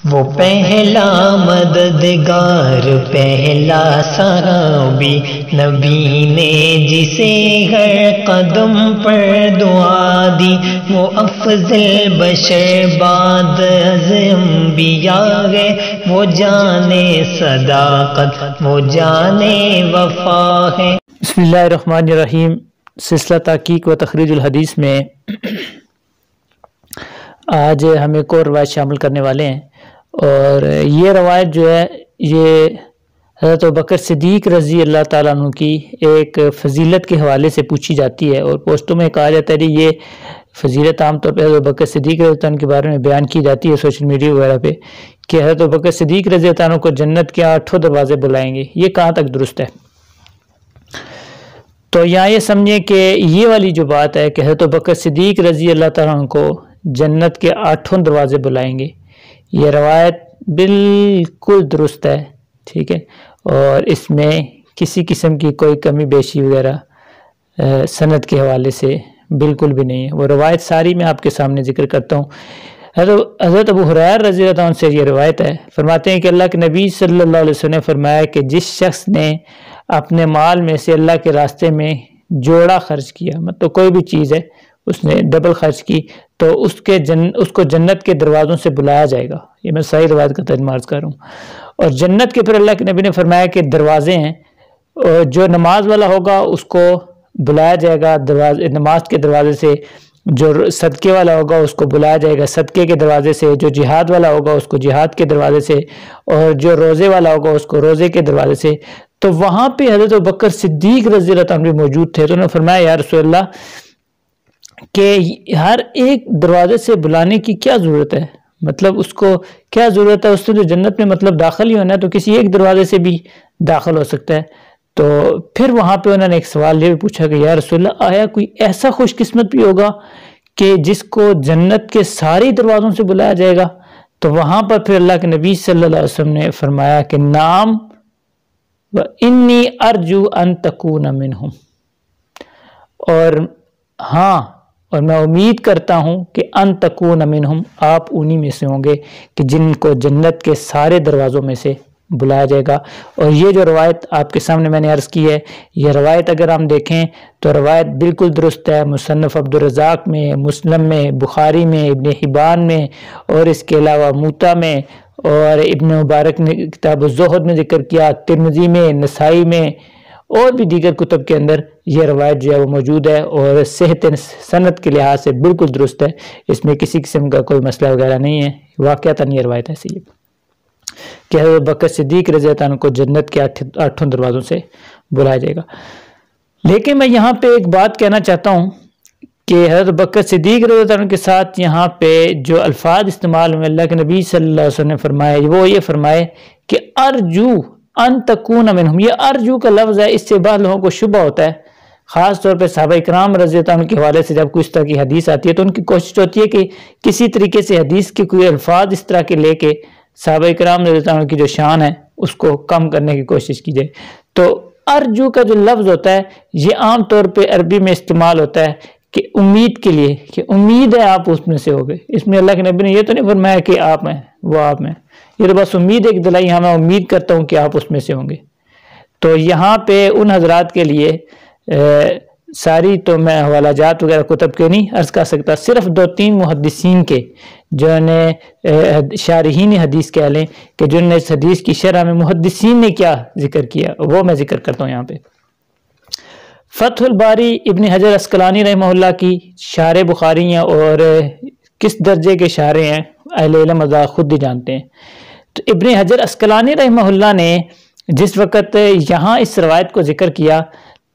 وہ پہلا مددگار پہلا سرابی نبی نے جسے ہر قدم پر دعا دی، وہ افضل بشر بعد از انبیاء ہے، وہ جانے صداقت وہ جانے وفا ہے۔ بسم اللہ الرحمن الرحیم۔ سلسلہ تحقیق و تخریج الحدیث میں آج ہم ایک اور روایت شامل کرنے والے ہیں، اور یہ روایت جو ہے یہ حضرت ابوبکر صدیق رضی اللہ تعالیٰ عنہ کی ایک فضیلت کے حوالے سے پوچھی جاتی ہے، اور پوسٹوں میں کہا جاتا ہے کہ یہ فضیلت عام طور پہ حضرت ابوبکر صدیق رضی اللہ عنہ کے بارے میں بیان کی جاتی ہے سوشل میڈیا وغیرہ پہ، کہ حضرت ابوبکر صدیق رضی اللہ عنہ کو جنت کے 8 دروازے بلائیں گے۔ یہ کہاں تک درست ہے؟ تو یہاں یہ سمجھیں کہ یہ والی جو بات ہے کہ حضرت ابوبکر صدیق رضی اللہ تعالیٰ عنہ کو جنت کے 8 دروازے بلائیں گے، یہ روایت بالکل درست ہے، ٹھیک ہے، اور اس میں کسی قسم کی کوئی کمی بیشی وغیرہ سند کے حوالے سے بالکل بھی نہیں ہے۔ وہ روایت ساری میں آپ کے سامنے ذکر کرتا ہوں۔ حضرت ابو ہریرہ رضی اللہ عنہ سے یہ روایت ہے، فرماتے ہیں کہ اللہ کے نبی صلی اللہ علیہ وسلم نے فرمایا کہ جس شخص نے اپنے مال میں سے اللہ کے راستے میں جوڑا خرچ کیا، مطلب کوئی بھی چیز ہے اس نے ڈبل خرچ کی، تو اس کو جنت کے دروازوں سے بلایا جائے گا۔ یہ میں صحیح روایت کا ترجمہ عرض کر رہا ہوں۔ اور جنت کے پھر اللہ کے نبی نے فرمایا کہ دروازے ہیں، اور جو نماز والا ہوگا اس کو بلایا جائے گا نماز کے دروازے سے، جو صدقے والا ہوگا اس کو بلایا جائے گا صدقے کے دروازے سے، جو جہاد والا ہوگا اس کو جہاد کے دروازے سے، اور جو روزے والا ہوگا اس کو روزے کے دروازے سے۔ تو وہاں پہ حضرت ابوبکر صدیق رضی اللہ عنہ موجود تھے، تو انہوں نے فرمایا یا رسول اللہ کہ ہر ایک دروازے سے بلانے کی کیا ضرورت ہے، مطلب اس کو کیا ضرورت ہے، اس نے جو جنت میں مطلب داخل ہی ہونا ہے تو کسی ایک دروازے سے بھی داخل ہو سکتا ہے۔ تو پھر وہاں پہ انہوں نے ایک سوال یہ بھی پوچھا کہ یا رسول اللہ آیا کوئی ایسا خوش قسمت بھی ہوگا کہ جس کو جنت کے سارے دروازوں سے بلایا جائے گا؟ تو وہاں پر پھر اللہ کے نبی صلی اللہ علیہ وسلم نے فرمایا کہ نام وَإِنِّي أَرْجُو أَن تَكُونَ مِنْهُمْ، اور ہاں، اور میں امید کرتا ہوں کہ ان تکون منہم، آپ انہی میں سے ہوں گے کہ جن کو جنت کے سارے دروازوں میں سے بلایا جائے گا۔ اور یہ جو روایت آپ کے سامنے میں نے عرض کی ہے، یہ روایت اگر ہم دیکھیں تو روایت بالکل درست ہے، مصنف عبدالرزاق میں، مسلم میں، بخاری میں، ابن حبان میں، اور اس کے علاوہ موطا میں، اور ابن مبارک نے کتاب الزہد میں ذکر کیا، ترمذی میں، نسائی میں، اور بھی دیگر کتب کے اندر یہ روایت جو ہے وہ موجود ہے، اور صحت سند کے لحاظ سے بالکل درست ہے، اس میں کسی قسم کا کوئی مسئلہ وغیرہ نہیں ہے۔ واقعتاً یہ روایت ایسی ہے کہ حضرت ابوبکر صدیق رضی اللہ عنہ کو جنت کے 8 دروازوں سے بلایا جائے گا۔ لیکن میں یہاں پہ ایک بات کہنا چاہتا ہوں کہ حضرت ابوبکر صدیق رضی اللہ عنہ کے ساتھ یہاں پہ جو الفاظ استعمال ہوئے اللہ کے نبی صلی اللہ علیہ وسلم نے فرمائے، وہ یہ فرمائے کہ ارجو ان تکون منہم۔ یہ ارجو کا لفظ ہے، اس سے بعض لوگوں کو شبہ ہوتا ہے، خاص طور پہ صحابہ کرام رضی اللہ عنہ کے حوالے سے جب کوئی اس طرح کی حدیث آتی ہے تو ان کی کوشش ہوتی ہے کہ کسی طریقے سے حدیث کے کوئی الفاظ اس طرح کے لے کے صحابہ کرام رضی اللہ عنہ کی جو شان ہے اس کو کم کرنے کی کوشش کی جائے۔ تو ارجو کا جو لفظ ہوتا ہے یہ عام طور پہ عربی میں استعمال ہوتا ہے کہ امید کے لیے، کہ امید ہے آپ اس میں سے ہوگے۔ اس میں اللہ کے نبی نے یہ تو نہیں فرمایا کہ آپ ہیں وہ آپ ہیں، یہ تو بس امید ایک دلائی، ہاں میں امید کرتا ہوں کہ آپ اس میں سے ہوں گے۔ تو یہاں پہ ان حضرات کے لیے ساری تو میں حوالہ جات وغیرہ کتب کے نہیں عرض کر سکتا، صرف 2-3 محدثین کے جو نے شارحین حدیث کہہ لیں کہ جن نے اس حدیث کی شرح میں محدثین نے کیا ذکر کیا وہ میں ذکر کرتا ہوں یہاں پہ۔ فتح الباری ابن حجر عسقلانی رحمہ اللہ کی شارح بخاری ہیں، اور کس درجے کے شارح ہیں اہل علم ازا خود ہی جانتے ہیں۔ تو ابن حجر عسقلانی رحمہ اللہ نے جس وقت یہاں اس روایت کو ذکر کیا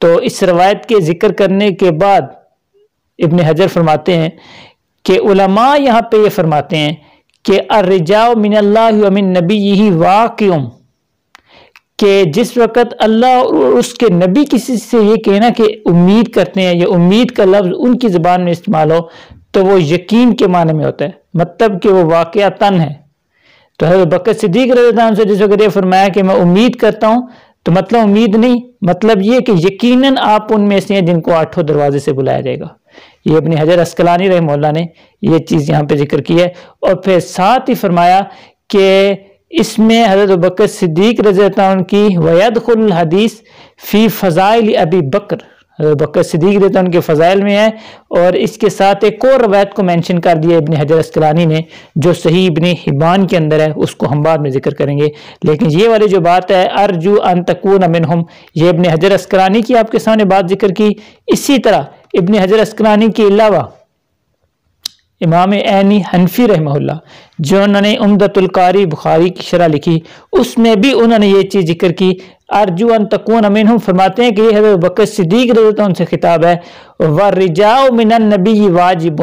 تو اس روایت کے ذکر کرنے کے بعد ابن حجر فرماتے ہیں کہ علماء یہاں پہ یہ فرماتے ہیں کہ الرجاء من اللہ و من نبیہ واقع، کہ جس وقت اللہ اور اس کے نبی کسی سے یہ کہنا کہ امید کرتے ہیں، یہ امید کا لفظ ان کی زبان میں استعمال ہو تو وہ یقین کے معنی میں ہوتا ہے، مطلب کہ وہ واقعتاً ہے۔ تو حضرت ابوبکر صدیق رضی اللہ عنہ سے جس وقت یہ فرمایا کہ میں امید کرتا ہوں، تو مطلب امید نہیں، مطلب یہ کہ یقیناً آپ ان میں سے ہیں جن کو 8 دروازے سے بلایا جائے گا۔ یہ ابن حجر عسقلانی رحمہ اللہ نے یہ چیز یہاں پہ ذکر کی ہے، اور پھر ساتھ ہی فرمایا کہ اس میں حضرت ابوبکر صدیق رضی اللہ عنہ کی ویدخل الحدیث فی فضائل ابی بکر، حضرت بکر صدیق رضی اللہ عنہ کے فضائل میں ہے، اور اس کے ساتھ ایک اور روایت کو مینشن کر دیا ابن حجر اسقلانی نے جو صحیح ابن حبان کے اندر ہے، اس کو ہم بعد میں ذکر کریں گے۔ لیکن یہ والی جو بات ہے ارجو ان تکون منہم، یہ ابن حجر اسقلانی کی آپ کے سامنے بات ذکر کی۔ اسی طرح ابن حجر اسقلانی کے علاوہ امام عینی حنفی رحمہ اللہ جو انہوں نے عمدۃ القاری بخاری کی شرح لکھی، اس میں بھی انہوں نے یہ چیز ذکر کی، ارجو ان تکون منہم، فرماتے ہیں کہ یہ حضرت بکر صدیق رضی اللہ عنہ سے خطاب ہے، والرجاء من النبی واجب،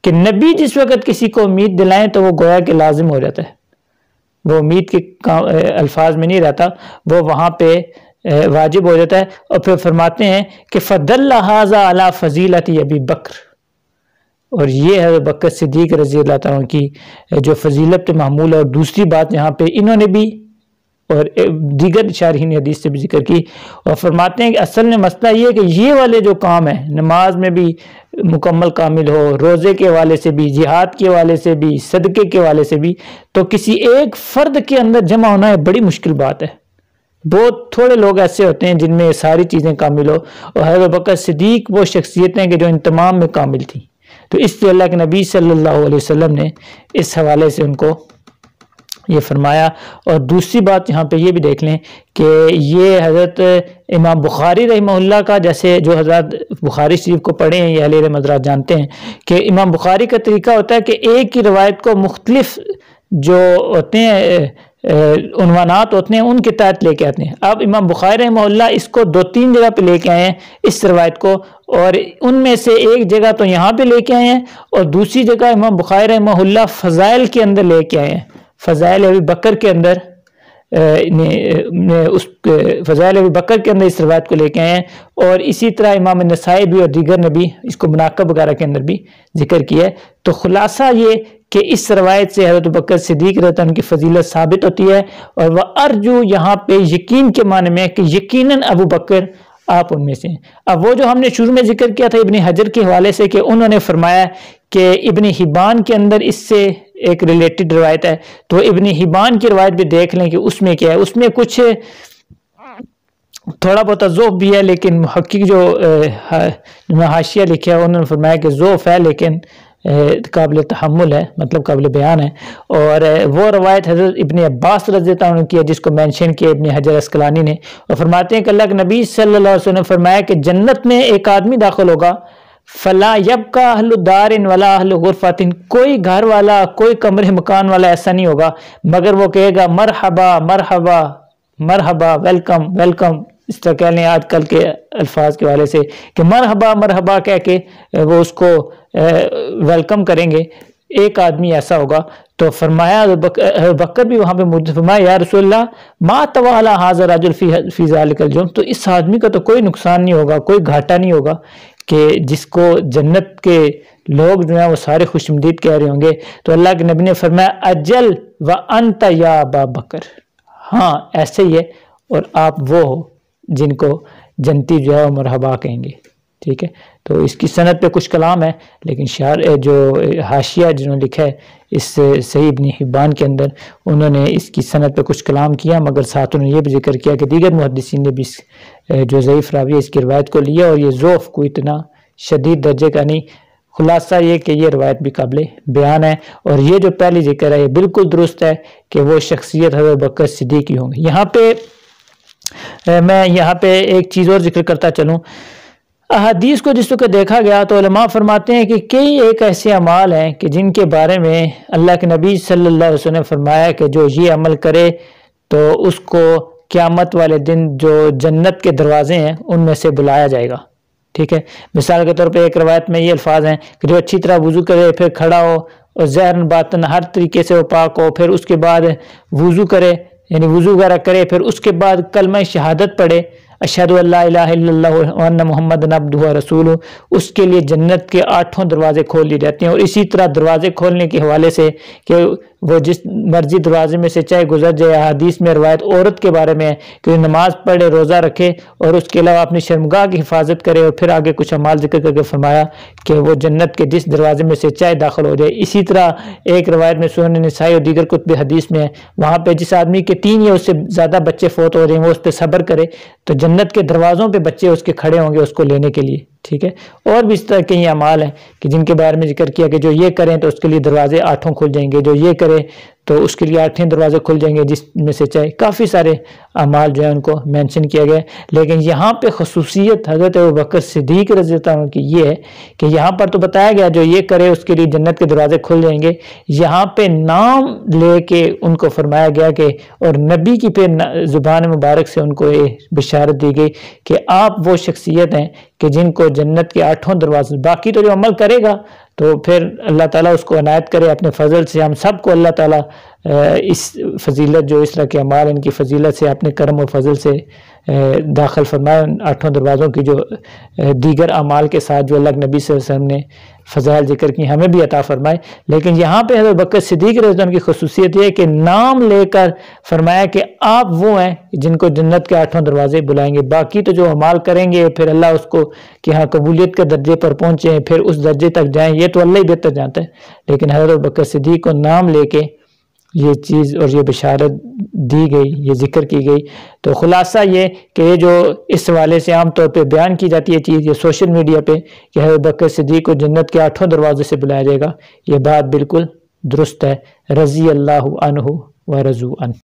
کہ نبی جس وقت کسی کو امید دلائیں تو وہ گویا کہ لازم ہو جاتا ہے، وہ امید کے الفاظ میں نہیں رہتا، وہ وہاں پہ واجب ہو جاتا ہے۔ اور پھر فرماتے ہیں کہ فدل ھذا علی فضیلت ابی بکر، اور یہ حضرت بکر صدیق رضی اللہ عنہ کی جو فضیلت پہ محمول ہے۔ اور دوسری بات یہاں پہ انہوں نے بھی اور دیگر شارحین حدیث سے بھی ذکر کی، اور فرماتے ہیں کہ اصل میں مسئلہ یہ ہے کہ یہ والے جو کام ہیں، نماز میں بھی مکمل کامل ہو، روزے کے حوالے سے بھی، جہاد کے حوالے سے بھی، صدقے کے حوالے سے بھی، تو کسی ایک فرد کے اندر جمع ہونا ہے بڑی مشکل بات ہے۔ بہت تھوڑے لوگ ایسے ہوتے ہیں جن میں ساری چیزیں کامل ہو، اور حضرت بکر صدیق وہ شخصیتیں کہ جو ان تمام میں کامل تھیں، تو اس لیے اللہ کے نبی صلی اللہ علیہ وسلم نے اس حوالے سے ان کو یہ فرمایا۔ اور دوسری بات یہاں پہ یہ بھی دیکھ لیں کہ یہ حضرت امام بخاری رحمہ اللہ کا، جیسے جو حضرت بخاری شریف کو پڑھے ہیں یہ اہل علم حضرات جانتے ہیں کہ امام بخاری کا طریقہ ہوتا ہے کہ ایک ہی روایت کو مختلف جو ہوتے ہیں عنوانات ہوتے ہیں ان کے تحت لے کے آتے ہیں۔ اب امام بخاری رحمہ اللہ اس کو 2-3 جگہ پہ لے کے آئے ہیں اس روایت کو، اور ان میں سے ایک جگہ تو یہاں پہ لے کے آئے ہیں، اور دوسری جگہ امام بخاری رحمہ اللہ فضائل کے اندر لے کے آئے ہیں، فضائل ابی بکر کے اندر فضائل ابی بکر کے اندر اس روایت کو لے کے آئے ہیں، اور اسی طرح امام نسائی بھی اور دیگر نے بھی اس کو مناقب وغیرہ کے اندر بھی ذکر کیا ہے۔ تو خلاصہ یہ کہ اس روایت سے حضرت بکر صدیق رضی اللہ عنہ کی فضیلت ثابت ہوتی ہے، اور وہ ارجو یہاں پہ یقین کے معنی میں کہ یقیناً ابو بکر آپ ان میں سے ہیں۔ اب وہ جو ہم نے شروع میں ذکر کیا تھا ابن حجر کے حوالے سے کہ انہوں نے فرمایا کہ ابن حبان کے اندر اس سے ایک ریلیٹڈ روایت ہے، تو ابن حبان کی روایت بھی دیکھ لیں کہ اس میں کیا ہے۔ اس میں کچھ تھوڑا بہت ضعف بھی ہے، لیکن محقق جو حاشیہ لکھا ہے انہوں نے فرمایا کہ ضعف ہے لیکن قابل تحمل ہے، مطلب قابل بیان ہے۔ اور وہ روایت حضرت ابن عباس رضی اللہ عنہ کی ہے جس کو مینشن کیا ابن حجر اسقلانی نے، اور فرماتے ہیں کہ اللہ کے نبی صلی اللہ علیہ وسلم نے فرمایا کہ جنت میں ایک آدمی داخل ہوگا، فلا یبقى اہل دار ولا اہل غرفۃ، کوئی گھر والا کوئی کمرے مکان والا ایسا نہیں ہوگا مگر وہ کہے گا مرحبا مرحبا مرحبا، ویلکم ویلکم، اس طرح کہہ لیں آج کل کے الفاظ کے حوالے سے کہ مرحبا مرحبا کہہ کے وہ اس کو ویلکم کریں گے۔ ایک آدمی ایسا ہوگا، تو فرمایا بکر بھی وہاں پہ موجود، فرمایا یا رسول اللہ ما توالا ھذا الرجل فی ذلک الجرم، تو اس آدمی کا تو کوئی نقصان نہیں ہوگا، کوئی گھاٹا نہیں ہوگا کہ جس کو جنت کے لوگ جو ہیں وہ سارے خوش آمدید کہہ رہے ہوں گے۔ تو اللہ کے نبی نے فرمایا اجل وانت یا ابا بکر، ہاں ایسے ہی ہے، اور آپ وہ ہو جن کو جنتی جو ہے وہ مرحبا کہیں گے، ٹھیک ہے۔ تو اس کی سند پہ کچھ کلام ہے، لیکن جو حاشیہ جنہوں نے لکھا ہے اس صحیح ابن حبان کے اندر، انہوں نے اس کی سند پہ کچھ کلام کیا، مگر ساتھ انہوں نے یہ بھی ذکر کیا کہ دیگر محدثین نے بھی جو ضعیف راوی ہے اس کی روایت کو لیا، اور یہ ضعف کو اتنا شدید درجے کا نہیں۔ خلاصہ یہ کہ یہ روایت بھی قابل بیان ہے، اور یہ جو پہلی ذکر ہے یہ بالکل درست ہے کہ وہ شخصیت حضرت بکر صدیق کی ہوں گی۔ یہاں پہ ایک چیز اور ذکر کرتا چلوں، احادیث کو جس وقت دیکھا گیا تو علماء فرماتے ہیں کہ کئی ایک ایسے اعمال ہیں کہ جن کے بارے میں اللہ کے نبی صلی اللہ علیہ وسلم نے فرمایا کہ جو یہ عمل کرے تو اس کو قیامت والے دن جو جنت کے دروازے ہیں ان میں سے بلایا جائے گا، ٹھیک ہے۔ مثال کے طور پہ ایک روایت میں یہ الفاظ ہیں کہ جو اچھی طرح وضو کرے، پھر کھڑا ہو اور ظاہر باطن ہر طریقے سے وہ پاک ہو، پھر اس کے بعد وضو کرے، یعنی وضو وغیرہ کرے، پھر اس کے بعد کلمہ شہادت پڑھے، اشہدو اللہ الہ الا اللہ وان محمد عبدہ و رسولہ، اس کے لیے جنت کے 8 دروازے کھول لیے جاتے ہیں۔ اور اسی طرح دروازے کھولنے کے حوالے سے کہ وہ جس مرضی دروازے میں سے چاہے گزر جائے، حدیث میں روایت عورت کے بارے میں ہے کہ نماز پڑھے، روزہ رکھے اور اس کے علاوہ اپنی شرمگاہ کی حفاظت کرے، اور پھر آگے کچھ اعمال ذکر کر کے فرمایا کہ وہ جنت کے جس دروازے میں سے چاہے داخل ہو جائے۔ اسی طرح ایک روایت میں سنن نسائی اور دیگر کتب حدیث میں ہے، وہاں پہ جس آدمی کے 3 یا اس سے زیادہ بچے فوت ہو جائیں وہ اس پہ صبر کرے تو جنت کے دروازوں پہ بچے اس کے کھڑے ہوں گے اس کو لینے کے لیے، ٹھیک ہے۔ اور بھی اس طرح کے یہ اعمال ہیں کہ جن کے بارے میں ذکر کیا کہ جو یہ کریں تو اس کے لیے دروازے 8 کھل جائیں گے، جو یہ کرے تو اس کے لیے 8 دروازے کھل جائیں گے، جس میں سے چاہے کافی سارے اعمال جو ہیں ان کو مینشن کیا گیا ہے۔ لیکن یہاں پہ خصوصیت حضرت ابوبکر صدیق رضی اللہ عنہ کی یہ ہے کہ یہاں پر تو بتایا گیا جو یہ کرے اس کے لیے جنت کے دروازے کھل جائیں گے، یہاں پہ نام لے کے ان کو فرمایا گیا کہ اور نبی کی پہ زبان مبارک سے ان کو یہ بشارت دی گئی کہ آپ وہ شخصیت ہیں کہ جن کو جنت کے 8 دروازے، باقی تو جو عمل کرے گا تو پھر اللہ تعالیٰ اس کو عنایت کرے اپنے فضل سے، ہم سب کو اللہ تعالیٰ اس فضیلت جو اس طرح کے اعمال ان کی فضیلت سے اپنے کرم و فضل سے داخل فرمائے، 8 دروازوں کی جو دیگر اعمال کے ساتھ جو اللہ کے نبی صلی اللہ علیہ وسلم نے فضائل ذکر کی ہمیں بھی عطا فرمائے۔ لیکن یہاں پہ حضرت بکر صدیق رضی اللہ عنہ کی خصوصیت یہ ہے کہ نام لے کر فرمایا کہ آپ وہ ہیں جن کو جنت کے 8 دروازے بلائیں گے، باقی تو جو اعمال کریں گے پھر اللہ اس کو کہ ہاں قبولیت کے درجے پر پہنچیں، پھر اس درجے تک جائیں، یہ تو اللہ ہی بہتر جانتا ہے۔ لیکن حضرت بکر صدیق کو نام لے کے یہ چیز اور یہ بشارت دی گئی، یہ ذکر کی گئی۔ تو خلاصہ یہ کہ یہ جو اس حوالے سے عام طور پہ بیان کی جاتی ہے چیز یہ سوشل میڈیا پہ کہ حضرت بکر صدیق کو جنت کے 8 دروازے سے بلایا جائے گا، یہ بات بالکل درست ہے۔ رضی اللہ عنہ و رضوا عنہ۔